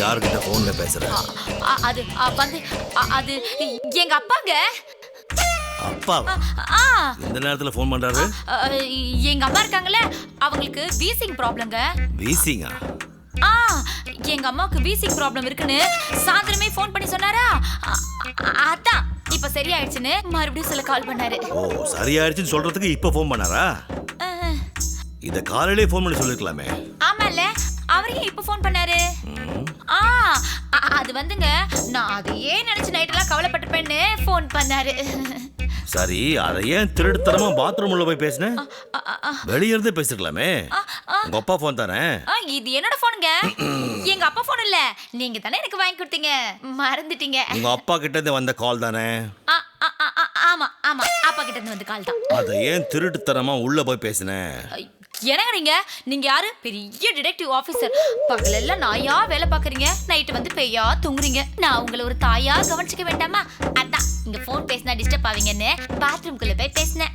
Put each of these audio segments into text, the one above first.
யார்கிட்ட போன்ல பேசுற? அது வந்து அது எங்க அப்பாங்க. அப்பா இந்த நேரத்துல போன் பண்றாரு? எங்க அம்மா இருக்காங்கல்ல, அவங்களுக்கு வீசிங் ப்ராப்ளம்ங்க. வீசிங்கா? எங்க அம்மாவுக்கு வீசிங் ப்ராப்ளம் இருக்குன்னு சாயந்தரமே போன் பண்ணி சொன்னாரா. அதான் இப்ப சரியாயிடுச்சுன்னு மறுபடியும் சொல்ல கால் பண்ணாரு. ஓ, சரியாயிடுச்சுன்னு சொல்றதுக்கு இப்ப போன் பண்ணாரா? இத காலையிலே போன் பண்ணி சொல்லிருக்கலாமே. ஆமால, அவரே இப்ப போன் பண்ணாரு. அது வந்துங்க, நான் அதையே நினைச்சு நைட்டெல்லாம் கவலைப்பட்டிருப்பேன்னு போன் பண்ணாரு. சரி, அதை ஏன் திருடுத்தனமா பாத்ரூம் உள்ள போய் பேசின? வெளிய இருந்து பேசிருக்கலாமே. உங்க அப்பா போன் தானே? இது என்னோட போனுங்க. எங்க அப்பா போன் இல்ல, நீங்க தானே எனக்கு வாங்கி கொடுத்தீங்க, மறந்துட்டீங்க. உங்க அப்பா கிட்ட இருந்து வந்த கால் தானே? ஆமா ஆமா, அப்பா கிட்ட இருந்து வந்த கால் தான். அதை ஏன் திருட்டுத்தனமா உள்ள போய் பேசின? என்னங்க நீங்க யாரு? பெரிய டிடெக்டிவ் ஆபீசர். பகலெல்லாம் நாயா வேலை பாக்குறீங்க, நைட்டு வந்து பேயா தூங்குறீங்க. நான் உங்களை ஒரு தாயா கவனிச்சுக்க வேண்டாமா? அதான் இங்க போன் பேசினா டிஸ்டர்ப் ஆவீங்கன்னு பாத்ரூம்குள்ள போய் பேசினேன்.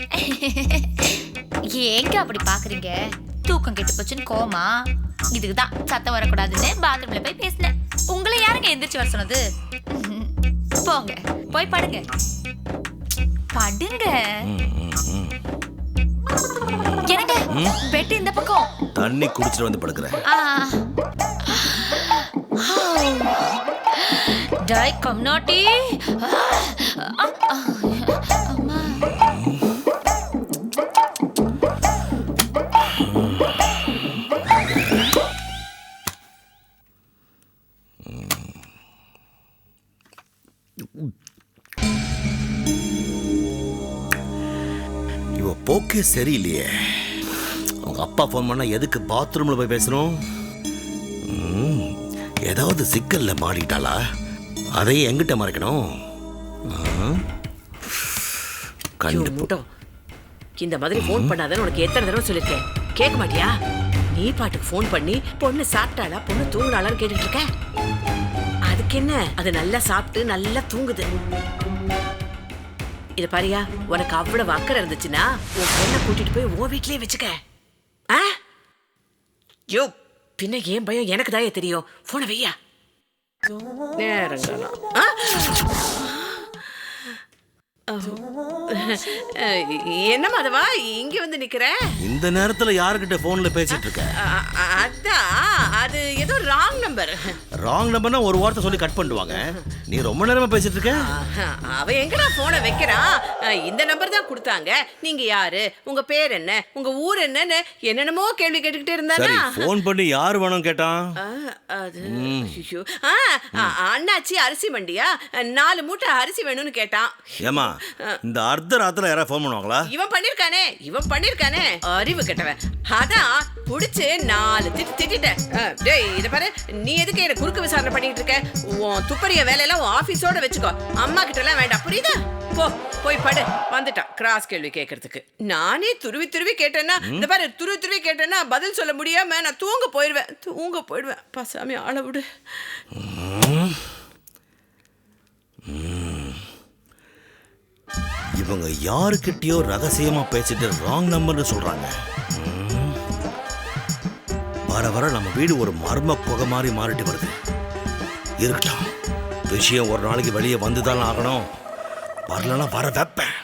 ஏங்க அப்படி பாக்குறீங்க? தூக்கம் கெட்டு போச்சுன்னு கோமா? இதுக்குதான் சத்தம் வரக்கூடாதுன்னு பாத்ரூம்ல போய் பேசினேன். உங்களை யாருங்க எந்திரிச்சு வர சொன்னது? போங்க போய் படுங்க. படுங்க. எனக்கு பெட் இந்த பக்கம். தண்ணி குடிச்சிட்டு வந்து படுக்கிறேன். டை கம் நாட்டி. அம்மா இவ போக்கே சரியில்லையே. அவங்க அப்பா போன் பண்ணா எதுக்கு பாத்ரூம்ல போய் பேசணும்? ஏதாவது சிக்கல்ல மாறிட்டாளா? அதையே எங்கிட்ட மறைக்கணும். இந்த மாதிரி போன் பண்ணாதன்னு உனக்கு எத்தனை தடவை சொல்லிருக்கேன், கேட்க மாட்டியா? நீ பாட்டுக்கு போன் பண்ணி பொண்ணு சாப்பிட்டாளா, பொண்ணு தூங்குனாளான்னு கேட்டுட்டு இருக்க. அதுக்கு என்ன, அது நல்லா சாப்பிட்டு நல்லா தூங்குது. இத பாரியா, உனக்கு அவ்வளவு அக்கறை இருந்துச்சுன்னா உன் பொண்ணை கூட்டிட்டு போய் உன் வீட்லயே வச்சுக்க. யோ, பின்ன ஏன் பயம் எனக்கு தான் தெரியும். போன வையா. நேரங்கலாம் என்ன மாதவா இங்க வந்து நிக்கிற? இந்த நேரத்துல யாருக்கிட்ட போன்ல பேசிட்டு இருக்க? அதான் அது ஏதோ ராங் நம்பர். ராங் நம்பர்னா ஒரு வார்த்தை சொல்லி கட் பண்ணுவாங்க. நீ ரொம்ப நேரமா பேசிட்டு இருக்க. அவ எங்கடா போனை வைக்கிறான்? இந்த நம்பர் தான் கொடுத்தாங்க. நீங்க யாரு, உங்க பேர் என்ன, உங்க ஊர் என்னன்னு என்னென்னமோ கேள்வி கேட்டுக்கிட்டே இருந்தானா. போன் பண்ணி யாரு வேணும் கேட்டான்? அது அண்ணாச்சி அரிசி மண்டியா, 4 மூட்டை அரிசி வேணும்னு கேட்டான். ஏமா, இந்த அர்த்த ராத்திர யாரா போன் பண்ணுவாங்களா? இவன் பண்ணிருக்கானே அறிவு கெட்டவன். அதான் புடிச்சு 4 திட்டிட்டேன். டேய் இத பாரு, நீ எதுக்கு என்ன குறுக்கு விசாரணை பண்ணிட்டு இருக்க? உன் துப்பறிய வேலையெல்லாம் உன் ஆபீஸோட வச்சுக்கோ, அம்மா கிட்ட எல்லாம் வேண்டாம், புரியுதா? போய் படு. வந்துட்டான் கிராஸ் கேள்வி கேட்கறதுக்கு. நானே துருவி கேட்டேன்னா, இந்த பாரு, துருவி கேட்டேன்னா பதில் சொல்ல முடியாம நான் தூங்க போயிடுவேன். பசாமி ஆள விடு. இவங்க யாருக்கிட்டயோ ரகசியமா பேசிட்டு ராங் நம்பர்னு சொல்றாங்க. வர நம்ம வீடு ஒரு மர்ம குகை மாதிரி மாறிட்டு வருது. இருக்கட்டும், விஷயம் ஒரு நாளைக்கு வெளியே வந்துதான் ஆகணும். வரலன்னா வர வைப்பேன்.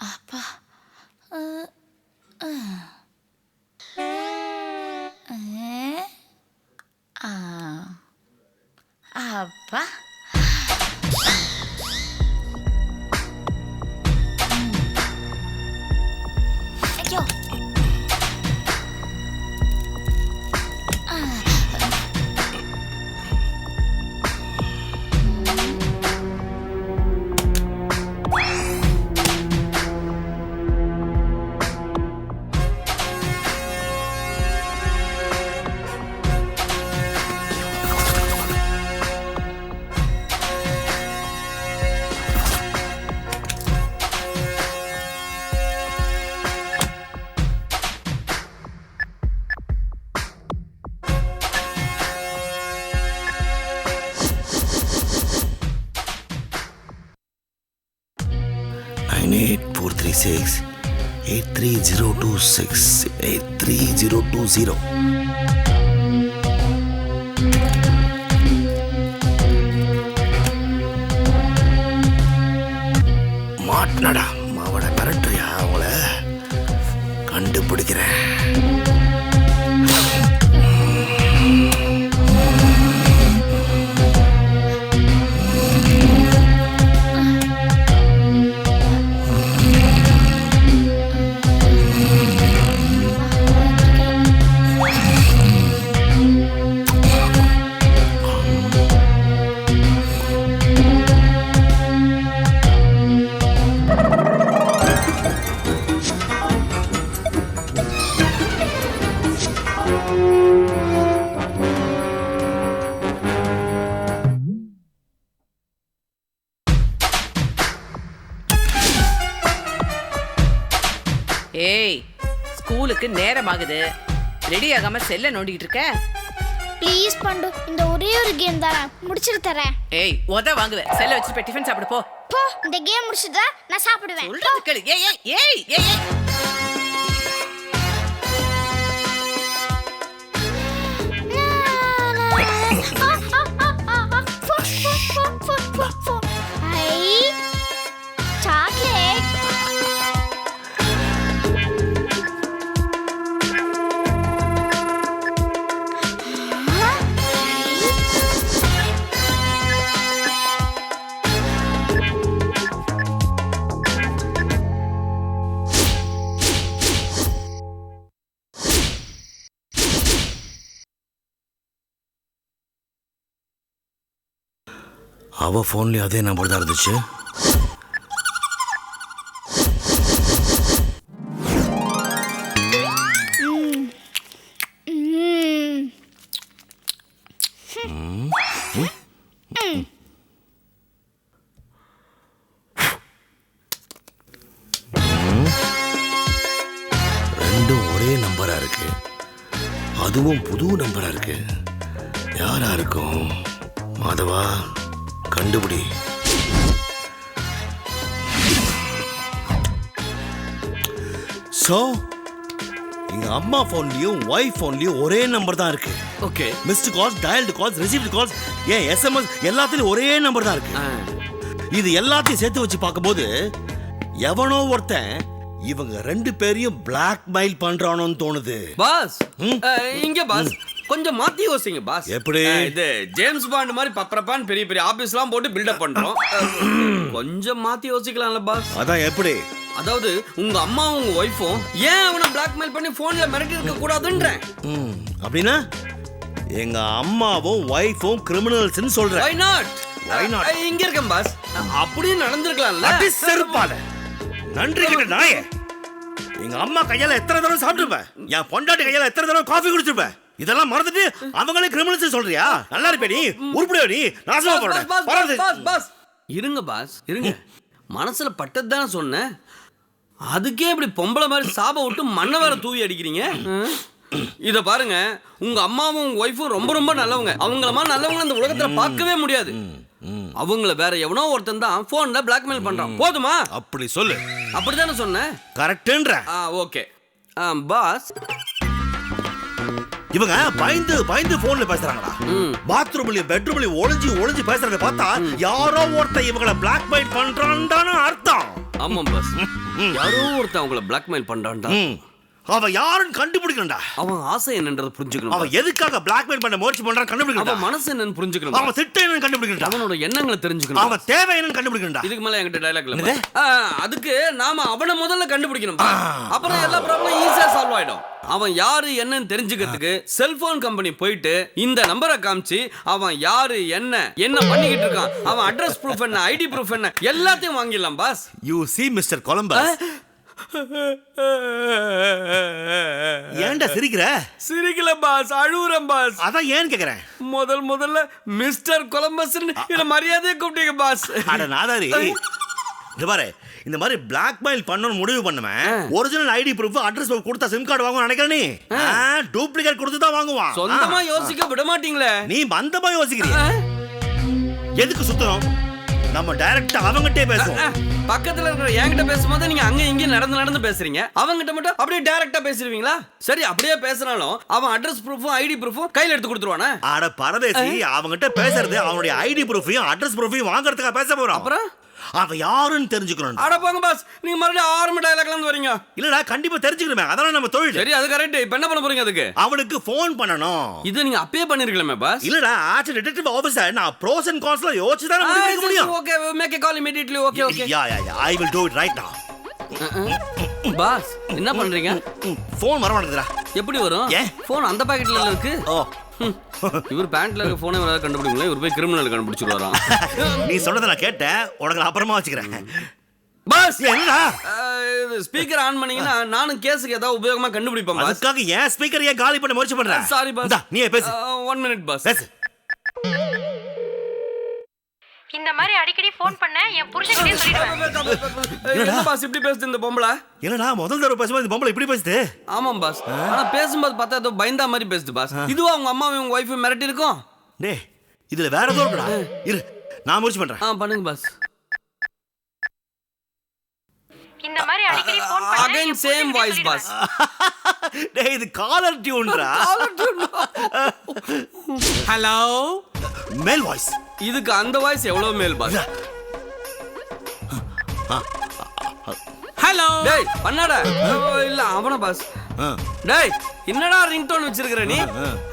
அப்பா ஐயோ, 98436 83026 83020. மாட்டினடா மாவட மிரட்டுறியா? அவங்கள கண்டுபிடிக்கிறேன். ஏய், ஸ்கூலுக்கு நேரம் ஆகுது. ரெடி ஆகாம செல்ல நோண்டிட்டு இருக்க? ப்ளீஸ் பண்டு, இந்த ஒரே ஒரு கேம் தானே, முடிச்சிட்டு தரேன். ஏய், வாங்குவேன். செல்ல வச்சுட்டு போய் டிஃபன் சாப்பிடு போ. போ, இந்த கேம் முடிச்சிட்டு நான் சாப்பிடுவேன். சொல்றது கேளு. ஏய் ஏய் ஏய் ஏய் ஏய். சாக்லேட். அவ ஃபோன்லேயும் அதே நம்பர் தான் இருந்துச்சு. ரெண்டும் ஒரே நம்பரா இருக்கு, அதுவும் புது நம்பரா இருக்கு. யாரா இருக்கும்? மாதவா, கண்டுபிடி. சோ எங்க அம்மா போன்லயும் ஒய்ஃப் போன்லயும் ஒரே நம்பர் தான் இருக்கு. Okay. Missed calls, dialled calls, received calls, SMS எல்லாத்துலயும் ஒரே நம்பர் தான் இருக்கு. இது எல்லாத்தையும் சேர்த்து வச்சு பார்க்கும்போது எவனோ ஒருத்தன் இவங்க ரெண்டு பேரையும் பிளாக்மெயில் பண்றானோன்னு தோணுது. பாஸ், இங்க பாஸ் கொஞ்சம் மாத்தி யோசிங்க பாஸ். எப்படி? இது ஜேம்ஸ் பாண்ட் மாதிரி பப்பரப்பான்னு பெரிய பெரிய ஆபீஸ்லாம் போட்டு பில்டப் பண்றோம். கொஞ்சம் மாத்தி யோசிக்கலாம்ல பாஸ். அதான் எப்படி? அதாவது உங்க அம்மாவும் உங்க ஒய்ஃபும் ஏன் அவனை பிளாக்மெயில் பண்ணி போன்ல மிரட்டி இருக்க கூடாதுன்றேன். அப்படின்னா எங்க அம்மாவும் ஒய்ஃபும் கிரிமினல்ஸ்னு சொல்றேன். Why not? Why not? இங்க இருக்கேன் பாஸ். அப்படியே நடந்திருக்கலாம்ல. அடி செருப்பால. நன்றி கிட்ட நாயே. எங்க அம்மா கையால எத்தனை தடவை சாப்பிட்டுருப்பேன், என் பொண்டாட்டி கையால எத்தனை தடவை காஃபி குடிச்சிருப்பேன். இதெல்லாம் மறந்துட்டு அவங்களே கிரிமினல்ஸ் சொல்றியா? நல்லா இருப்பே நீ, உருப்படியா நீ, நாசமா போறேன். பாஸ் இருங்க பாஸ் இருங்க. மனசுல பட்டது தானே சொன்னேன். அதுக்கே இப்படி பொம்பளை மாதிரி சாப விட்டு மண்ணை வேற தூவி அடிக்கிறீங்க. இத பாருங்க, உங்க அம்மாவும் உங்க ஒய்ஃபும் ரொம்ப ரொம்ப நல்லவங்க. அவங்கள மாதிரி நல்லவங்க இந்த உலகத்துல பார்க்கவே முடியாது. அவங்கள வேற எவனோ ஒருத்தன் தான் போன்ல பிளாக்மெயில் பண்றான். போதுமா? அப்படி சொல்லு. அப்படிதானே சொன்னேன். கரெக்ட்ன்ற. Okay boss. இவங்க பயந்து பயந்து போன்ல பேசுறாங்களா? பாத்ரூம்லயும் பெட்ரூம்லயும் ஒளிஞ்சு பேசுறத பார்த்தா யாரோ ஒருத்தன் இவங்கள பிளாக்மெயில் பண்றான்னு அர்த்தம். ஆமா பாஸ், யாரோ ஒருத்தன் அவங்கள பிளாக்மெயில் பண்றான்டா. அவன் யாருன்னு கண்டுபிடிக்கணும்டா. அவன் ஆசை என்னன்றத புரிஞ்சுக்கணும். அவன் எதுக்காக பிளாக்மெயில் பண்ண முயற்சி பண்றான்னு கண்டுபிடிக்கணும். அவன் மனசு என்னன்னு புரிஞ்சுக்கணும். அவன் திட்டம் என்னன்னு கண்டுபிடிக்கணும். அவனோட எண்ணங்களை தெரிஞ்சுக்கணும். அவன் தேவை என்னன்னு கண்டுபிடிக்கணும். இதுக்கு மேல என்கிட்ட டயலாக் இல்ல. அதுக்கு நாம அவனை முதல்ல கண்டுபிடிக்கணும். அப்புறம் எல்லா ப்ராப்ளமும் ஈஸியா சால்வ் ஆயிடும். அவன் யாரு என்னன்னு தெரிஞ்சுக்கிறதுக்கு செல்போன் கம்பெனி போயிட்டு இந்த நம்பரை காமிச்சு அவன் யாரு என்ன பண்ணிக்கிட்டு இருக்கான், அவன் அட்ரஸ் ப்ரூஃப் என்ன, ஐடி ப்ரூஃப் என்ன, எல்லாத்தையும் வாங்கிடலாம் boss. You see mister Columbus. ஏன்டா சிரிக்கிற? சிரிக்கல பாஸ், அழுவுறேன் பாஸ். அதான் ஏன்னு கேக்குறேன். முதல்ல மிஸ்டர் கொலம்பஸ் மரியாதையை கூப்பிட்டீங்க பாஸ். அட நாதாரி, இந்த பாரு, இந்த மாதிரி பிளாக்மெயில் பண்ணனும் முடிவு பண்ணுவேன். Original ID proof, address proof கொடுத்தா சிம் கார்டு வாங்குவான் நினைக்கிறேன் நீ. டூப்ளிகேட் கொடுத்து தான் வாங்குவான். சொந்தமா யோசிக்க விட மாட்டீங்களே. நீ மந்தமா யோசிக்கிறியா? எதுக்கு சுத்தணும்? நம்ம டைரக்டா அவங்ககிட்டே பேசுவோம். பக்கத்துல இருக்கிற என்கிட்ட பேசும்போது நீங்க அங்க இங்க நடந்து பேசுறீங்க, அவங்கிட்ட மட்டும் அப்படியே டைரக்டா பேசிடுவீங்களா? சரி, அப்படியே பேசினாலும் அவன் அட்ரஸ் ப்ரூஃபும் ஐடி ப்ரூஃபும் கையில எடுத்து கொடுத்துருவானே. அட பரதேசி, அவங்ககிட்ட பேசுறது அவனுடைய ஐடி ப்ரூஃபையும் அட்ரஸ் ப்ரூஃபையும் வாங்குறதுக்காக பேச போறோம். அப்புறம் அவன் யாருன்னு தெரிஞ்சுக்கணும். அட போங்க பாஸ், நீங்க மறுபடியும் ஆரம்ப டயலாக்ல இருந்து வரீங்க. இல்லடா, கண்டிப்பா தெரிஞ்சுக்கணுமே, அதான நம்ம தொழில். சரி, அது கரெக்ட். இப்ப என்ன பண்ண போறீங்க அதுக்கு? அவனுக்கு ஃபோன் பண்ணணும். இது நீங்க அப்பயே பண்ணிருக்கலாமே பாஸ். இல்லடா, ஆஸ் டிடெக்டிவ் ஆபீசர் நான் ப்ரோஸ் அண்ட் கான்ஸ்ல யோசிச்சு தான் முடிவு எடுக்க முடியும். Okay, make a call immediately. Okay okay. Yeah I will do it right now. Boss, என்ன பண்றீங்க? ஃபோன் வர மாட்டேங்குதுடா. எப்படி வரும்? ஏன் ஃபோன் அந்த பாக்கெட்ல இருக்கு. ஓ, இவர் பேண்ட்ல இருக்க போனே வராத கண்டுபிடிக்கல, இவர் போய் கிரிமினல் கண்டுபிடிச்சிருவாராம். நீ சொல்றத நான் கேட்டேன், உனக்கு நான் அப்புறமா வச்சுக்கிறேன். பாஸ், என்னடா ஸ்பீக்கர் ஆன் பண்ணீங்கன்னா நானும் கேஸுக்கு ஏதாவது உபயோகமா கண்டுபிடிப்பேன் பாஸ். அதுக்காக ஏன் ஸ்பீக்கர் ஏன் காலி பண்ண முயற்சி பண்ற? Sorry boss. இந்தா, நீயே பேசு. 1 minute பாஸ். பேசு. இந்த மாதிரி அடிக்கடி ஃபோன் பண்ண என் புருஷன்கிட்டே சொல்லிடுவேன். என்ன பாஸ் இப்படி பேசுது இந்த பொம்பளை? என்னடா முதல் தடவை பேசும்போது இந்த பொம்பளை இப்படி பேசுது? ஆமாம் பாஸ், ஆனா பேசும்போது பார்த்தா ஏதோ பயந்தா மாதிரி பேசுது பாஸ். இதுவா உங்க அம்மாவும் உங்க ஒய்ஃபும் மிரட்டி இருக்கும்? டேய், இதுல வேற ஏதோ இருக்குடா. இரு, நான் முயற்சி பண்றேன். பண்ணுங்க பாஸ். இந்த மாதிரி அடிக்கடி ஃபோன் பண்ண அகைன் சேம் வாய்ஸ் பாஸ். டேய், இது காலர் டியூன்டா. Hello, male voice. இதுக்கு அந்த வாய்ஸ் எவ்வளவு மேல் பாஸ்? ஹலோ. டேய், பண்ணாடா. இல்ல அவன பாஸ். டேய், என்னடா ரிங்டோன் வச்சிருக்கற நீ?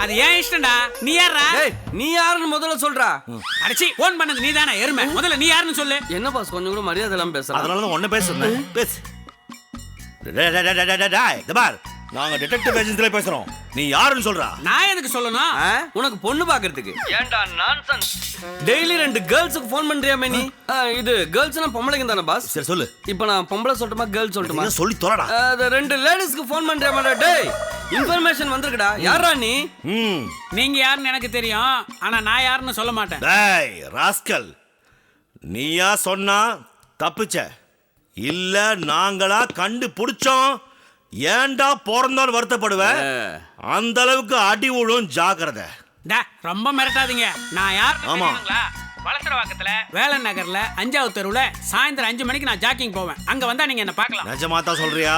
அது ஏன் இஷ்டம்டா. நீ யாரா? டேய், நீ யாருன்னு முதல்ல சொல்றா. அடச்சி, ஃபோன் பண்ணது நீதானே எருமை. முதல்ல நீ யாருன்னு சொல்லு. என்ன பாஸ் கொஞ்சம் கூட மரியாதை இல்லாம பேசுற? அதனால தான் உன்ன பேச சொன்னேன். பேசு. டேய், இந்த பார், நாங்க டிடெக்டிவ் ஏஜென்சில பேசுறோம். நீ யாருன்னு சொல்றா? நான் எதுக்கு சொல்லணும்? உனக்கு பொண்ணு பாக்குறதுக்கு. ஏன்டா நான்சென்ஸ். டெய்லி 2 கேர்ள்ஸ்க்கு ஃபோன் பண்றியாமே நீ? இது கேர்ள்ஸ்னா பொம்பளைங்க தானே பாஸ்? சரி சொல்லு. இப்போ நான் பொம்பளை சொல்லட்டுமா கேர்ள் சொல்லட்டுமா? சொல்லி தொலைடா. 2 லேடிஸ்க்கு ஃபோன் பண்றியாமாடா? டேய், இன்ஃபர்மேஷன் வந்திருக்குடா. யாரா நீ? நீங்க யாருன்னு எனக்கு தெரியும், ஆனா நான் யாருன்னு சொல்ல மாட்டேன். டேய் ராஸ்கல், நீயா சொன்னா தப்பிச்ச. இல்ல நாங்களா கண்டு புடிச்சோம். ஏன்டா பிறந்தோன்னு வருத்தப்படுவேன். அந்த அளவுக்கு அடி விழும், ஜாக்கிரதை. டா, ரொம்ப மிரட்டாதீங்க. நான் யார் ஆமா. தெரியுங்களா? வலசரவாக்கத்துல வேலன் நகர்ல 5வது தெருவுல சாயந்தரம் 5 மணிக்கு நான் ஜாக்கிங் போவேன். அங்க வந்தா நீங்க என்ன பார்க்கலாம். நிஜமா தான் சொல்றியா?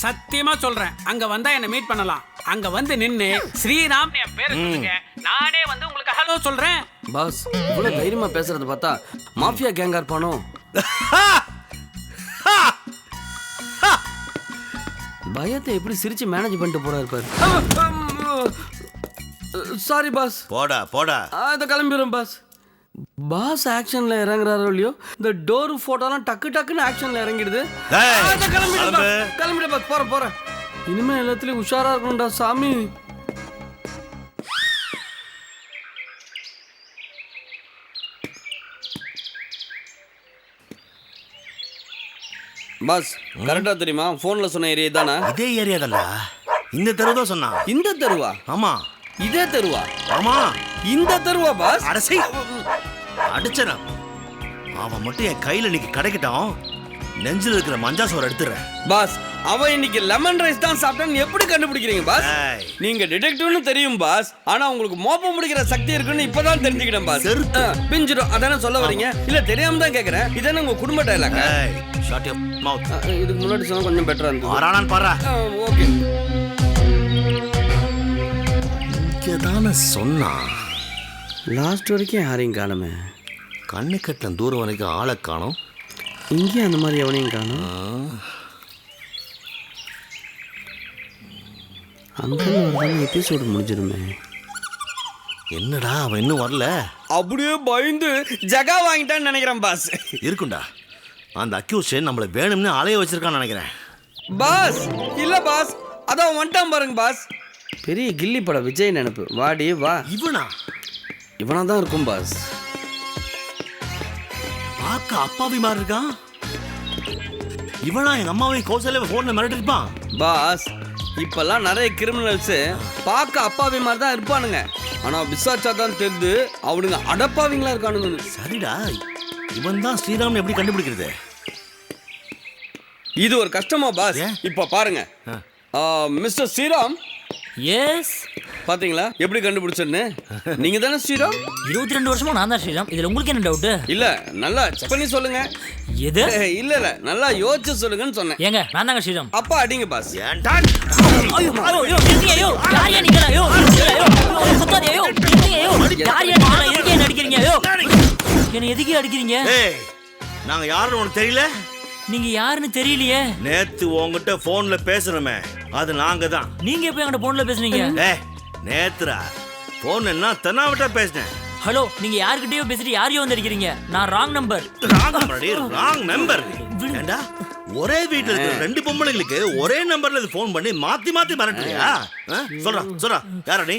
சத்தியமா சொல்றேன். அங்க வந்தா என்ன மீட் பண்ணலாம். அங்க வந்து நின்னு ஸ்ரீராம் என் பேரை சொல்லுங்க, நானே வந்து உங்களுக்கு ஹலோ சொல்றேன். பாஸ், இவ்வளவு தைரியமா பேசுறது பார்த்தா மாஃபியா கேங்கா இருப்பானோ? பயத்தை எப்படி சிரிச்சு மேனேஜ் பண்ணிட்டு போறாரு பாரு. Sorry boss. போடா போடா. இதை கிளம்பிடுறோம் பாஸ். பாஸ் ஆக்ஷன்ல இறங்குறாரோ இல்லையோ, இந்த டோர் போட்டோலாம் டக்கு டக்குன்னு ஆக்ஷன்ல இறங்கிடுது. கிளம்பிடு பாஸ். போறேன். இனிமே எல்லாத்துலயும் உஷாரா இருக்கணும்டா சாமி. பாஸ், கரெக்டா தெரியுமா? போன்ல சொன்ன ஏரியா தானே? இதே ஏரியா தான்டா. இந்த தெரு தான் சொன்னா. இந்த தெருவா? ஆமா. இதே தெருவா? ஆமா. இந்த தெருவா பாஸ்? அடசை அடிச்சனா. அவன் மட்டும் என் கையில இன்னைக்கு கிடைக்கட்டும், நெஞ்சில் இருக்கிற மஞ்சா சோறு எடுத்துறேன். பாஸ், அவன் இன்னைக்கு லெமன் ரைஸ் தான் சாப்பிட்டான்னு எப்படி கண்டுபிடிக்கிறீங்க பாஸ்? நீங்க டிடெக்டிவ்னு தெரியும் பாஸ், ஆனா உங்களுக்கு மோப்பம் முடிக்கிற சக்தி இருக்குன்னு இப்பதான் தெரிஞ்சுக்கிட்டேன் பாஸ். பிஞ்சிடும் அதானே சொல்ல வரீங்க? இல்ல தெரியாம தான் கேக்குறேன். இதானே உங்க குடும்ப டயலாக்? Shot your mouth. இதுக்கு முன்னாடி சொன்னா கொஞ்சம் பெட்டரா இருந்துச்சு. ஆறானான் பாரா. ஓகே. இங்கதானே சொன்னா. லாஸ்ட் வரைக்கும் யாரையும் காணுமே. கண்ணு கட்டின தூரம் வரைக்கும் ஆளை காணோம். இங்கேயும் அந்த மாதிரி எவனையும் காணும். அந்த எபிசோடு முடிஞ்சிருமே. என்னடா அவன் இன்னும் வரல? அப்படியே பயந்து ஜகா வாங்கிட்டான்னு நினைக்கிறேன் பாஸ். இருக்குண்டா, அந்த அக்யூஷன் நம்மளை வேணும்னு அலைய வச்சிருக்கான்னு நினைக்கிறேன். பாஸ் இல்ல பாஸ், அதான் வந்துட்டான் பாருங்க பாஸ். பெரிய கில்லி படம் விஜய் நினைப்பு. வாடி வா. இவனா தான் இருக்கும் பாஸ். பார்க்க அப்பாவி மாதிரி இருக்கான். இவனா எங்க அம்மாவை கௌசல்யா போன்ல மிரட்டி இருப்பான். பாஸ், இப்பெல்லாம் நிறைய கிரிமினல்ஸ் பார்க்க அப்பாவி மாதிரி தான் இருப்பானுங்க, ஆனா விசாரிச்சா தான் தெரியுது அவனுங்க அடப்பாவிங்களா இருக்கானுங்க. சரிடா, இவன் தான் ஸ்ரீராம் எப்படி கண்டுபிடிக்கிறது? இது ஒரு கஷ்டமா பாஸ்? இப்ப பாருங்க, மிஸ்டர் ஸ்ரீராம். எஸ், பாத்தீங்களா எப்படி கண்டுபிடிச்சேன்னு? நீங்க தானே ஸ்ரீராம்? 22 வருஷமா நான் தான் ஸ்ரீராம். இதுல உங்களுக்கு என்ன டவுட்? இல்ல நல்லா செக் பண்ணி சொல்லுங்க. எது? இல்ல நல்லா யோசிச்சு சொல்லுங்கன்னு சொன்னேன். ஏங்க நான் தாங்க ஸ்ரீராம். அப்பா அடிங்க பாஸ். ஏன்டா ஐயோ ஐயோ இருக்கீங்க ஐயோ யாரையா நீங்க ஐயோ ஐயோ சுத்தாதே ஐயோ இருக்கீங்க ஐயோ யாரையா நீங்க இருக்கீங்க அடிக்கிறீங்க ஐயோ என்ன எதுக்கு அடிக்கிறீங்க? ஏய் நாங்க யாருன்னு உனக்கு தெரியல? நீங்க யாருன்னு தெரியலையே. நேத்து உன்கிட்ட போன்ல பேசுறோமே அது நாங்க தான். நீங்க எப்ப என்கிட்ட போன்ல பேசுனீங்க? ஏய் நேத்துரா போன் என்ன தென்னாவட்டா பேசினேன். ஹலோ நீங்க யார்கிட்டயோ பேசிட்டு யாரையோ வந்து அடிக்கிறீங்க. நான் ராங் நம்பர். Wrong number. ஏண்டா ஒரே வீட்டுல இருக்கிற ரெண்டு பொம்பளைங்களுக்கு ஒரே நம்பர்ல போன் பண்ணி மாத்தி மாத்தி மிரட்டுறியா? சொல்றா யாரா நீ?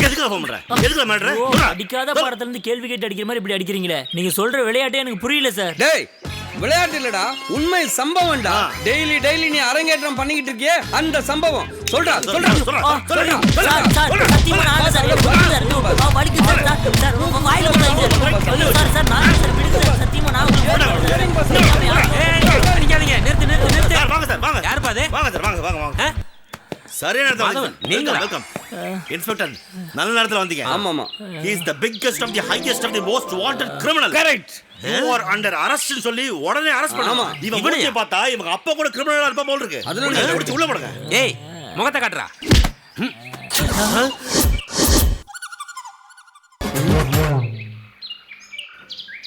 எதுக்கு போன் பண்ற? எதுக்கு மிரட்டுற? அடிக்காத பாடத்துல இருந்து கேள்வி கேட்டு அடிக்கிற மாதிரி இப்படி அடிக்கிறீங்களே. நீங்க சொல்ற விளையாட்டே எனக்கு புரியல சார். டேய் விளையாட்டு இல்லடா உண்மை சம்பவம்டா. டெய்லி நீ அரங்கேற்றம் பண்ணிக்கிட்டு இருக்கியே அந்த சம்பவம். சொல்றா சார் சத்தியமா நான் சார் சார் வலிக்கு சார் சார் வாயில போடுங்க சார் சார் நான் சார் விடுங்க சார் சத்தியமா நான் அடிக்காதீங்க. நிறுத்து. வாங்க சார் வாங்க. யார் பாது? வாங்க சார் வாங்க. சரியான நேரத்துல நீங்க வெல்கம் இன்ஸ்பெக்டர். நல்ல நேரத்துல வந்தீங்க. ஆமாமா. He is the biggest of the highest of the most wanted criminal. Correct. You are under arrest ன்னு சொல்லி உடனே அரெஸ்ட் பண்ணாமா? இவன் மூஞ்சிய பார்த்தா இவங்க அப்பா கூட கிரிமினலா இருப்பா போல இருக்கு. அதுல பிடிச்சு உள்ள போடுங்க. ஏய் முகத்தை காட்டுறா.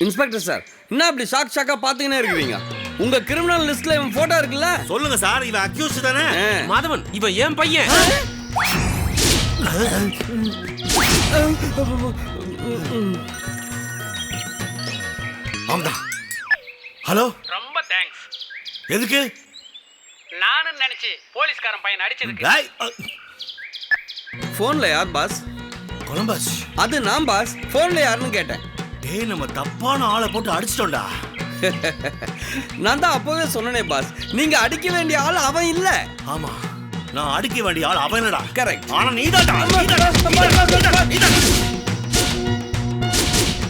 இன்ஸ்பெக்டர் சார் என்ன அப்படி ஷாக்கா பாத்துக்கினே இருக்கீங்க? உங்க கிரிமினல் லிஸ்ட்ல இவன் போட்டோ இருக்குல்ல? சொல்லுங்க சார் இவன் அக்யூஸ்ட் தானே? மாதவன் இவன் ஏன் பையன். ஆமாடா. ஹலோ ரொம்ப தேங்க்ஸ். எதுக்கு? நானும் நினைச்சு போலீஸ்காரன் பையன் அடிச்சதுக்கு. டேய் போன்ல யார் பாஸ்? கொலம்பஸ். அது நான் பாஸ். போன்ல யாருன்னு கேட்டேன். டேய் நம்ம தப்பான ஆளை போட்டு அடிச்சிட்டோம்டா. நான் தான் அப்பவே சொன்னனே பாஸ் நீங்க அடிக்க வேண்டிய ஆள் அவன் இல்ல. ஆமா நான் அடிக்க வேண்டிய ஆள் அவன் இல்லடா. கரெக்ட். ஆனா நீதான்டா.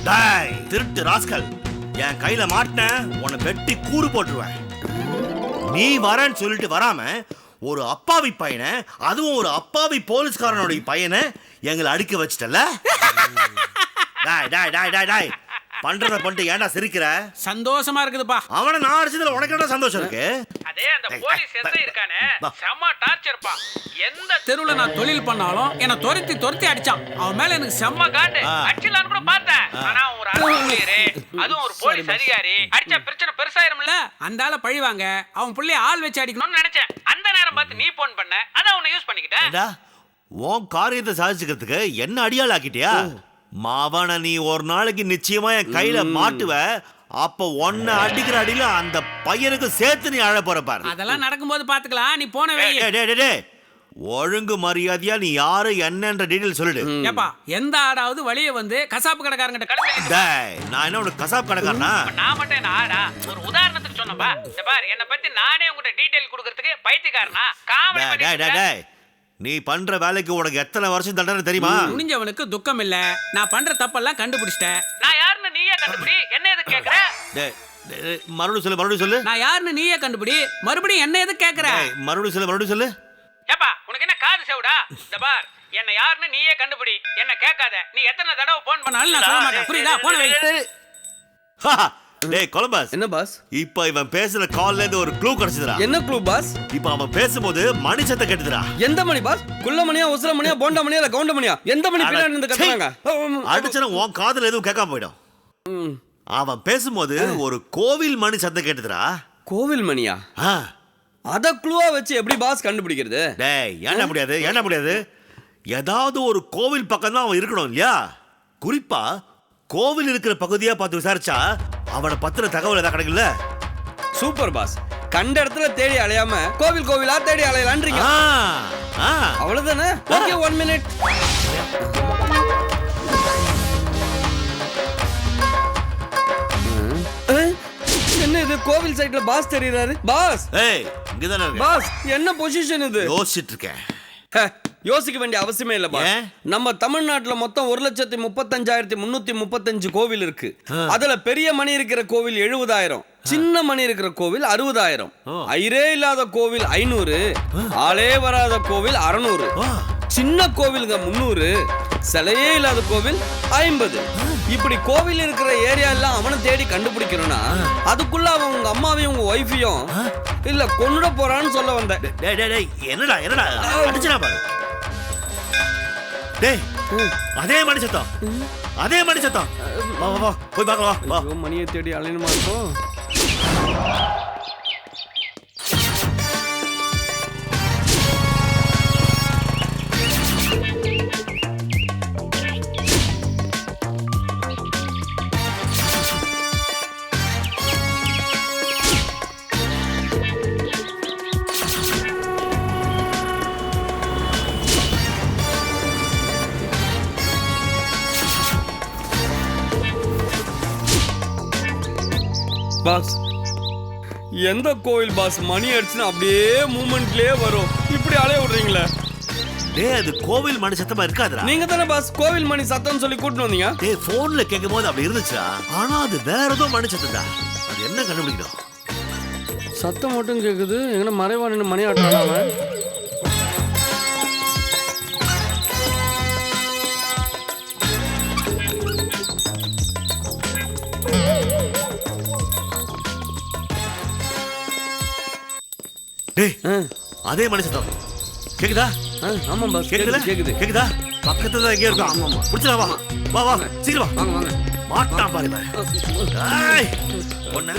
டேய் திருட்டு ராஸ்கல் என் கையில மாட்டின உன்னை வெட்டி கூறு போட்டுருவேன். நீ வரேன்னு சொல்லிட்டு வராம ஒரு அப்பாவி பையனை அதுவும் ஒரு அப்பாவி போலீஸ்காரனுடைய பையனை எங்களை அடிக்க வச்சிட்டல. டாய் டாய் டாய் டாய் டாய் பண்றத பண்ணிட்டு ஏன்டா சிரிக்கிற? சந்தோஷமா இருக்குதுப்பா. அவனை நான் அடிச்சதுல உனக்கு என்ன சந்தோஷம் இருக்கு? அதே அந்த போலீஸ் எஸ்ஐ இருக்கானே செம்ம டார்ச்சர்ப்பா. எந்த தெருவுல நான் தொழில் பண்ணாலும் என்ன துரத்தி அடிச்சான். அவன் மேல எனக்கு செம்ம காண்டு. அடிச்சலான்னு கூட பார்த்தேன். ஆனா ஒரு அரசியலே அதுவும் ஒரு போலீஸ் அதிகாரி அடிச்சா பிரச்சனை பெருசாயிரும்ல. அந்த ஆளை பழிவாங்க அவன் புள்ளைய ஆள் வச்சு அடிக்கணும்னு நினைச்சேன். அந்த நேரம் பார்த்து நீ போன் பண்ண அத அவனை யூஸ் பண்ணிக்கிட்டேன். உன் காரியத்தை சாதிச்சுக்கிறதுக்கு என்ன அடியாள் ஆக்கிட்டியா? மாவன நீ ஒரு நாளைக்கு நிச்சயமா என் கையில மாட்டுவ. அப்ப ஒன்ன அடிக்கிற அடியில அந்த பையனுக்கு சேர்த்து நீ அழ போற பாரு. அதெல்லாம் நடக்கும்போது பாத்துக்கலாம். நீ போன வை. ஒழுங்கு மரியாதையா நீ யாரு என்னன்ற டீடைல் சொல்லிடு. ஏப்பா எந்த ஆடாவது வழிய வந்து கசாப்பு கடைக்காரங்கிட்ட கடை. நான் என்ன உனக்கு கசாப்பு கடைக்காரனா? நான் மட்டும் என்ன ஆடா? ஒரு உதாரணத்துக்கு சொன்னப்பா. பாரு என்ன பத்தி நானே உங்ககிட்ட டீடைல் கொடுக்கிறதுக்கு பைத்தியக்காரனா? காமெடி. நீ பண்ற வேலைக்கு உனக்கு எத்தனை வருஷம் தண்டனை தெரியுமா? முடிஞ்சவனுக்கு துக்கம் இல்ல. நான் பண்ற தப்பெல்லாம் கண்டுபிடிச்சிட்டேன். நான் யாருன்னு நீயே கண்டுபிடி. என்ன எது கேக்குற? மறுபடியும் சொல்லு. நான் யாருன்னு நீயே கண்டுபிடி. மறுபடியும் என்ன எது கேக்குற? மறுபடியும் சொல்லு. ஏப்பா உனக்கு என்ன காது செவுடா? இந்த பார் என்ன யாருன்னு நீயே கண்டுபிடி. என்ன கேட்காத. நீ எத்தனை தடவை போன் பண்ணாலும் நான் சொல்ல மாட்டேன். புரியுதா? போன வை. டேய் கொலம்பஸ். என்ன பாஸ்? இப்ப இவன் பேசுற கால்ல இருந்து ஒரு க்ளூ கிடைச்சதுடா. என்ன க்ளூ பாஸ்? இப்ப அவன் பேசும்போது மணி சத்தம் கேட்டுதுடா. எந்த மணி பாஸ்? குள்ள மணியா, உசுர மணியா, போண்டா மணியா, இல்ல கவுண்ட மணியா? எந்த மணி பின்னாடி இருந்து கத்துறாங்க? அடிச்சன உன் காதுல எதுவும் கேட்காம போய்டும். அவன் பேசும்போது ஒரு கோவில் மணி சத்தம் கேட்டுதுடா. கோவில் மணியா? அத க்ளூவா வச்சு எப்படி பாஸ் கண்டுபிடிக்கிறது? டேய் ஏன்டா முடியாது? ஏதாவது ஒரு கோவில் பக்கம் தான் அவன் இருக்கணும் இல்லையா? குறிப்பா கோவில் இருக்கிற பகுதியா பார்த்து விசாரிச்சா அவனை பத்திர தகவல் ஏதாவது கிடைக்கல. Super pass. கண்ட இடத்துல தேடி அலையாம கோவிலா தேடி அலையலான்றீங்க. அவ்வளவுதானே? Okay 1 minute. என்ன இது கோவில் சைடுல பாஸ் தெரியறாரு? பாஸ் ஏய் இங்க தான இருக்க. பாஸ் என்ன பொசிஷன் இது? யோசிச்சிட்டு இருக்கேன். யோசிக்க வேண்டிய அவசியமே இல்ல பாஸ். நம்ம தமிழ்நாட்டுல மொத்தம் 1,35,335 கோவில் இருக்கு. அதுல பெரிய மணி இருக்கிற கோவில் 70,000, சின்ன மணி இருக்கிற கோவில் 60,000, ஐரே இல்லாத கோவில் 500, ஆளே வராத கோவில் 600. சின்ன கோவிலுங்க 300, சிலையே இல்லாத கோவில் 50. இப்படி கோவில் இருக்கிற ஏரியா எல்லாம் அவனை தேடி கண்டுபிடிக்கணும்னா அதுக்குள்ள அவன் உங்க அம்மாவையும் உங்க ஒய்ஃபையும் இல்ல கொன்னுட போறான்னு சொல்ல வந்தேன். டேய் டேய் டேய் என்னடா அடிச்சனா பாரு. டேய் அதே மணி சத்தம், அதே மணி சத்தம். வா வா வா போய் பார்க்கலாம் வா. ஐயோ, மணியை தேடி அலையணுமா இருக்கும். பாஸ், எந்த கோவில் பாஸ்? மணி அடிச்சுன்னா அப்படியே மூமெண்ட்லயே வரும். இப்படி அலைய விடுறீங்களே. டேய் அது கோவில் மணி சத்தமா இருக்காதுடா. நீங்க தானே பாஸ் கோவில் மணி சத்தம்னு சொல்லி கூட்டிட்டு வந்தீங்க. டேய் போன்ல கேட்கும்போது அப்படி இருந்துச்சா, ஆனா அது வேற ஏதோ மணி சத்தம்டா. அது என்ன கண்டுபிடிக்கணும்? சத்தம் மட்டும் கேக்குது, எங்கன்னா மறைவா நின்று மணி ஆட்டுறான் அவன். டேய் அதே மணி சத்தம் கேக்குதா? ஆமா பாஸ், கேக்குதா? கேக்குது. கேக்குதா? பக்கத்துல தான் எங்கேயோ இருக்கும். ஆமா. புடிச்சா வா வா வா சீக்கிரம் வா. வாங்க வாங்க. மாட்டான் பாரு பாரு. டேய் ஒண்ணு